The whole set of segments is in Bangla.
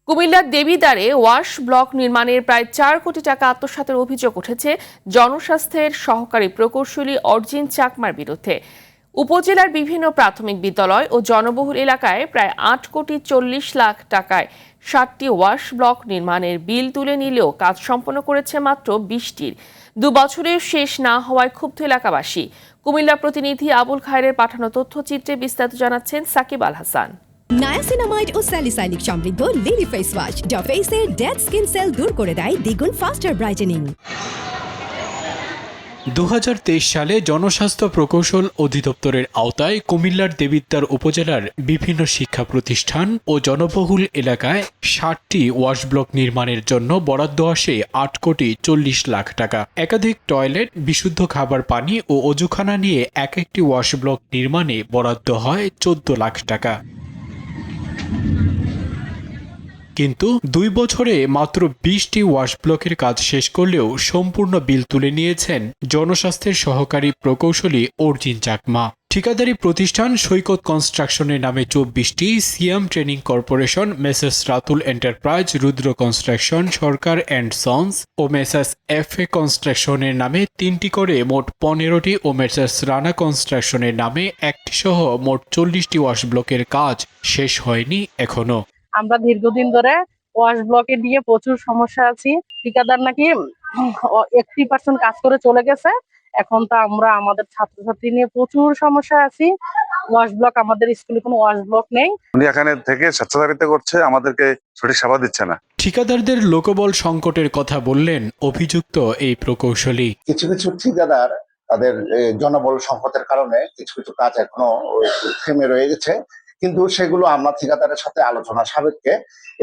কুমিল্লার দেবিদ্বারে ওয়াশ ব্লক নির্মাণের প্রায় 4 কোটি টাকা আত্মসাতের অভিযোগ উঠেছে জনস্বাস্থ্যের সহকারী প্রকৌশলী অর্জিন চাকমার বিরুদ্ধে। উপজেলার বিভিন্ন প্রাথমিক বিদ্যালয় ও জনবহুল এলাকায় প্রায় 8,40,00,000 টাকায় 7টি ওয়াশ ব্লক নির্মাণের বিল তুলে নিলেও কাজ সম্পন্ন করেছে মাত্র 20টির। 2 বছরেও শেষ না হওয়ায় ক্ষুব্ধ এলাকাবাসী। কুমিল্লা প্রতিনিধি আবুল খায়েরের পাঠানো তথ্যচিত্রে বিস্তারিত জানাচ্ছেন সাকিব আল হাসান। নায়াসিনামাইড ও স্যালিসাইলিক সমৃদ্ধ লিলি ফেস ওয়াশ যা ফেসের ডেড স্কিন সেল দূর করে দেয় দ্বিগুণ ফাস্টার ব্রাইটেনিং। 2023 সালে জনস্বাস্থ্য প্রকৌশল অধিদপ্তরের আওতায় কুমিল্লার দেবিদ্বার উপজেলার বিভিন্ন শিক্ষা প্রতিষ্ঠান ও জনবহুল এলাকায় 60টি ওয়াশ ব্লক নির্মাণের জন্য বরাদ্দ আসে 8,40,00,000 টাকা। একাধিক টয়লেট, বিশুদ্ধ খাবার পানি ও অজুখানা নিয়ে একটি ওয়াশ ব্লক নির্মাণে বরাদ্দ হয় 14 লাখ টাকা। কিন্তু 2 বছরে মাত্র 20টি ওয়াশ ব্লকের কাজ শেষ করলেও সম্পূর্ণ বিল তুলে নিয়েছেন জনস্বাস্থ্যের সহকারী প্রকৌশলী অর্জিন চাকমা। ঠিকাদারি প্রতিষ্ঠান সৈকত কনস্ট্রাকশনের নামে 24টি, Siam training corporation, messrs Ratul enterprise, Rudra construction, Sarkar and sons ও মেসার্স এফএ কনস্ট্রাকশনের নামে 3টি করে মোট 15টি ও মেসার্স রানা কনস্ট্রাকশনের নামে 1টি সহ মোট 40টি ওয়াশ ব্লকের কাজ শেষ হয়নি এখনো। আমরা দীর্ঘদিন ধরে ওয়াশ ব্লকে নিয়ে প্রচুর সমস্যা আছি। ঠিকাদার নাকি 80% কাজ করে চলে গেছে। এখন তো আমরা আমাদের ছাত্রছাত্রী নিয়ে প্রচুর সমস্যা আছি। ওয়াশ ব্লক, আমাদের স্কুলে কোনো ওয়াশ ব্লক নেই। উনি এখানে থেকে স্বেচ্ছাচারিতা করছে, আমাদেরকে সঠিক সেবা দিচ্ছে না। ঠিকাদারদের লোকবল সংকটের কথা বললেন অভিযুক্ত এই প্রকৌশলী। কিছু কিছু ঠিকাদার তাদের জনবল সংকটের কারণে কিছু কিছু কাজ এখনো থেমে রয়ে গেছে, কিন্তু সেগুলো আমরা ঠিকাদারের সাথে আলোচনা সাপেক্ষে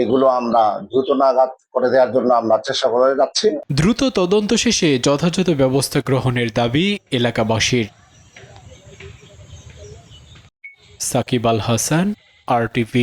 এগুলো আমরা দ্রুত নাগাদ করে দেওয়ার জন্য আমরা চেষ্টা করে যাচ্ছি। দ্রুত তদন্ত শেষে যথাযথ ব্যবস্থা গ্রহণের দাবি এলাকাবাসীর। সাকিব আল হাসান, RTV।